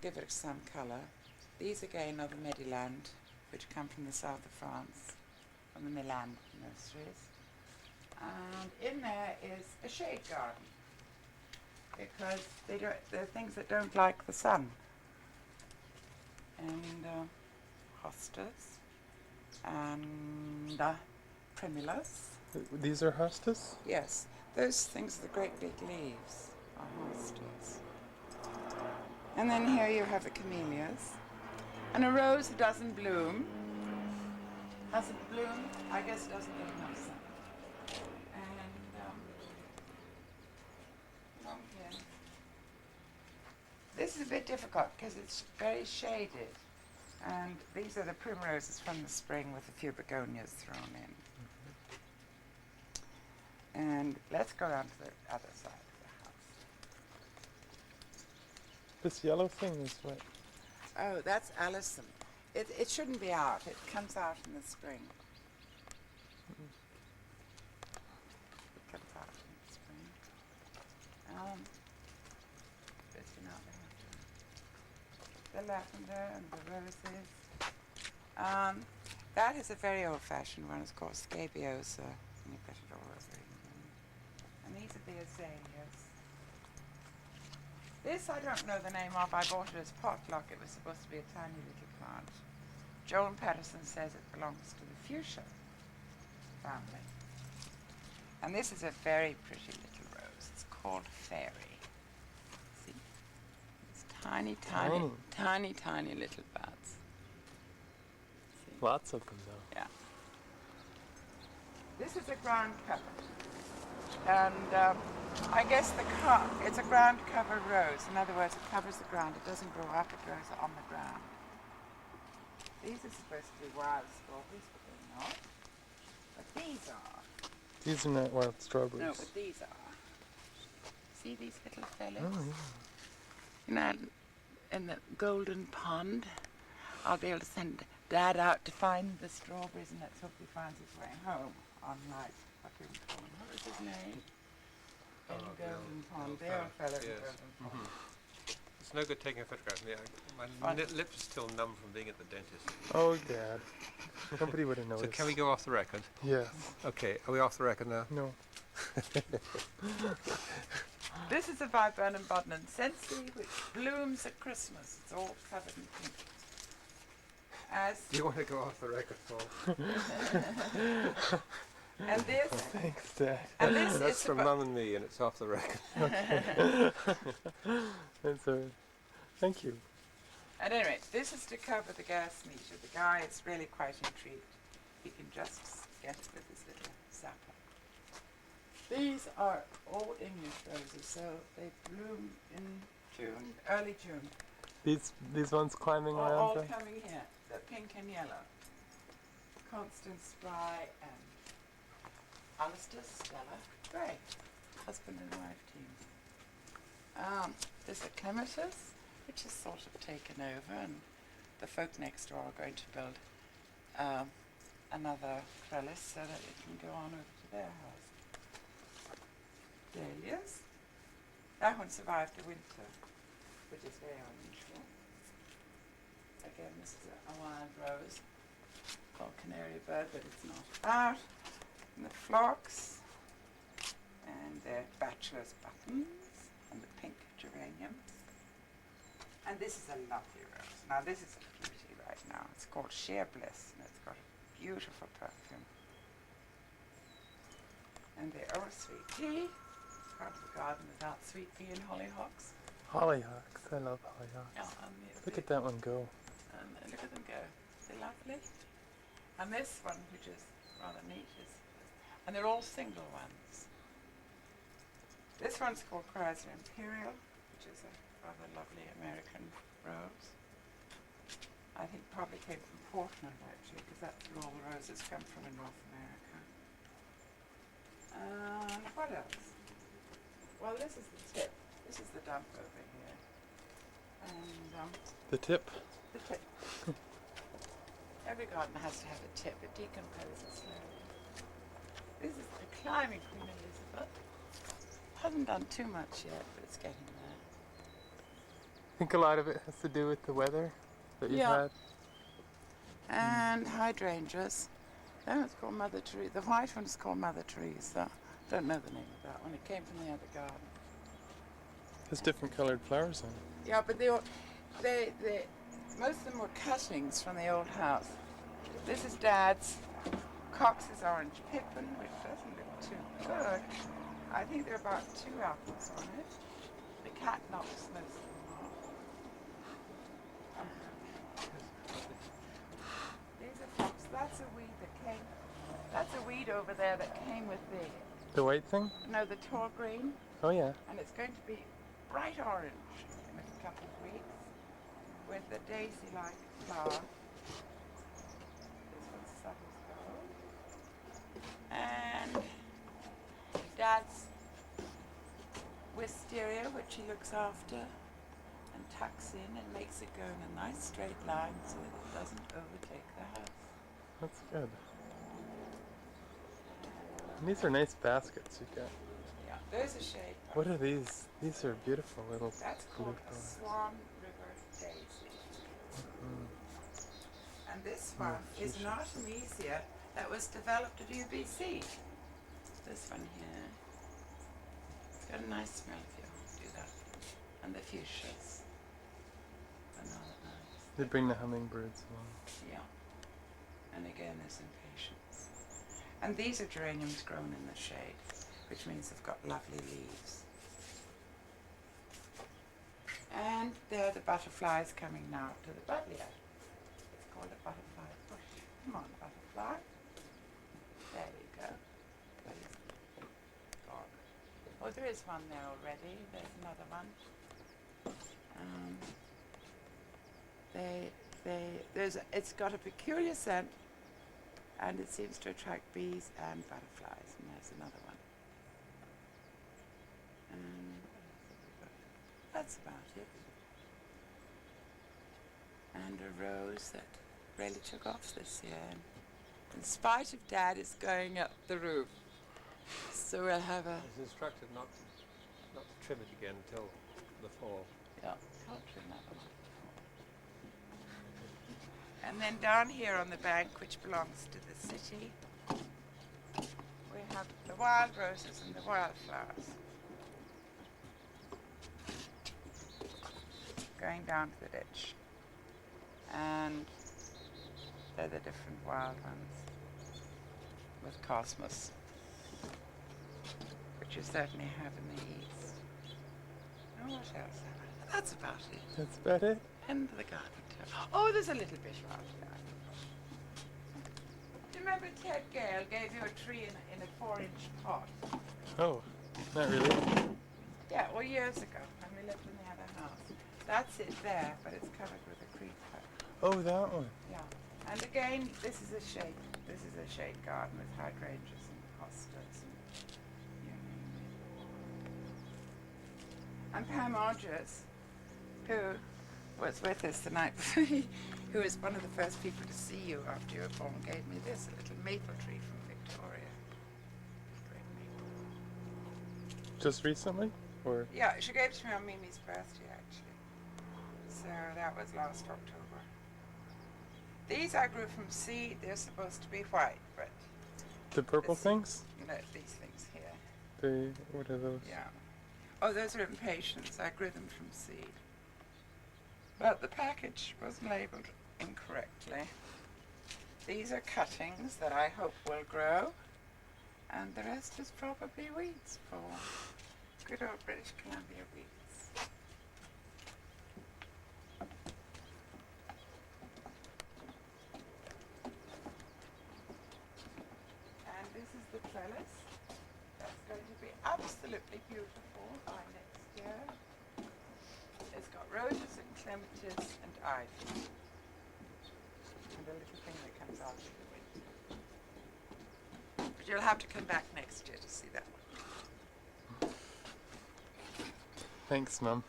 give it some colour. These again are the Mediland, which come from the south of France, from the Milan nurseries. And in there is a shade garden, because they're things that don't like the sun. And hostas and primulas. These are hostas? Yes, those things with the great big leaves are hostas. And then here you have the camellias. And a rose that doesn't bloom. Hasn't bloomed, I guess it doesn't get enough sun. And along here. This is a bit difficult because it's very shaded. And these are the primroses from the spring with a few begonias thrown in. And let's go down to the other side of the house. This yellow thing is what? Oh, that's Alison. It shouldn't be out. It comes out in the spring. It comes out in the spring. There's the lavender and the roses. That is a very old-fashioned one. It's called scabiosa. And you put it all over. And these are the azaleas. This I don't know the name of. I bought it as potluck. It was supposed to be a tiny little plant. Joan Patterson says it belongs to the fuchsia family. And this is a very pretty little rose. It's called Fairy. See? It's tiny little buds. See? Lots of them, though. Yeah. This is a ground cover. And I guess it's a ground cover rose. In other words, it covers the ground. It doesn't grow up, it grows on the ground. These are supposed to be wild strawberries, but they're not. But these are. These are not wild strawberries. No, but these are. See these little fellas? Oh, yeah. You know, in the golden pond, I'll be able to send Dad out to find the strawberries, and let's hope he finds his way home. Unlike what do we call him? What was his name? In the golden pond. The old fellow in the golden pond. Mm-hmm. It's no good taking a photograph of me. My lips are still numb from being at the dentist. Oh, Dad. Nobody would have noticed. So can we go off the record? Yes. Okay, are we off the record now? No. This is a Viburnum bodnansense, which blooms at Christmas. It's all covered in pink. Do you want to go off the record, Paul? And this. Thanks, Dad. And this That's is from Mum and me, and it's off the record. That's all right. Thank you. At any rate, this is to cover the gas meter. The guy is really quite intrigued. He can just get it with his little zapper. These are all English roses, so they bloom in June, early June. These ones climbing around. All coming here. The pink and yellow. Constance Spry and Alistair Stella Gray. Husband and wife team. There's a clematis, which is sort of taken over, and the folk next door are going to build another trellis so that it can go on over to their house. Dahlias. That one survived the winter, which is very unusual. Again, this is a wild rose called canary bird, but it's not out. And the phlox, and the bachelor's buttons, and the pink geraniums. And this is a lovely rose. Now this is a beauty right now. It's called Sheer Bliss, and it's got a beautiful perfume. And the old sweet pea. Part of the garden without sweet pea and hollyhocks. Hollyhocks. I love hollyhocks. Oh, Look at that one go. And look at them go. They're lovely. And this one, which is rather neat, and they're all single ones. This one's called Chrysler Imperial, which is a rather lovely American rose. I think probably came from Portland, actually, because that's where all the roses come from in North America. And what else? Well, this is the tip. This is the dump over here. And the tip. The tip. Every garden has to have a tip. It decomposes slowly. This is the climbing Queen Elizabeth. Hasn't done too much yet, but it's getting there. think a lot of it has to do with the weather that you've Yeah. had. And hydrangeas. That one's called Mother Teresa. The white one's called Mother Teresa. Don't know the name of that one. It came from the other garden. There's different colored flowers on it. Yeah, but most of them were cuttings from the old house. This is Dad's Cox's orange pippin, which doesn't look too good. I think there are about 2 apples on it. The cat knocks most of them off. These are fox. That's a weed that came. That's a weed over there that came with The white thing? the tall green, Oh yeah. and it's going to be bright orange in a couple of weeks with a daisy-like flower. This one's Sutter's Gold. And Dad's wisteria, which he looks after and tucks in and makes it go in a nice straight line so that it doesn't overtake the house. That's good. And these are nice baskets you got. Yeah, there's a shade. What are these? These are beautiful little That's blue called a flowers. Swan River daisy. Mm. And this one is an artemisia that was developed at UBC. This one here. It's got a nice smell if you do that. And the fuchsias. Another nice. They bring the hummingbirds along. Yeah. And again, there's impatience. And these are geraniums grown in the shade, which means they've got lovely leaves. And there are the butterflies coming now to the buddleia. It's called a butterfly bush. Come on, butterfly. There we go. Please. Gone. Oh, there is one there already. There's another one. It's got a peculiar scent, and it seems to attract bees and butterflies. And there's another one. And that's about it. And a rose that really took off this year. And in spite of Dad, is going up the roof. So we'll have a... It's instructed not to trim it again until the fall. Yeah, can't trim that one. And then down here on the bank, which belongs to the city, we have the wild roses and the wildflowers. Going down to the ditch. And they're the different wild ones with cosmos, which you certainly have in the east. Oh, what else have I? That's about it. That's about it? End of the garden tour. Oh, there's a little bit around there. Do you remember Ted Gale gave you a tree in a 4-inch pot? Oh, not really. Yeah, well, years ago when we lived in the other house. That's it there, but it's covered with a creeper. Oh, that one. Yeah. And again, this is a shade garden with hydrangeas and hostas and you name it. And Pam Odgers, who was with us the night before, who was one of the first people to see you after you were born, gave me this, a little maple tree from Victoria. Great maple. Just recently? Or Yeah, she gave it to me on Mimi's birthday, actually. So that was last October. These I grew from seed. They're supposed to be white, but the purple This- things? no, these things here. What are those? Yeah. Oh, those are impatiens. I grew them from seed. But the package was labelled incorrectly. These are cuttings that I hope will grow, and the rest is probably weeds for good old British Columbia weeds. And this is the trellis. That's going to be absolutely beautiful by next year. It's got roses and clematis and ivy. And a little thing that comes out in the winter. But you'll have to come back next year to see that one. Thanks, Mum.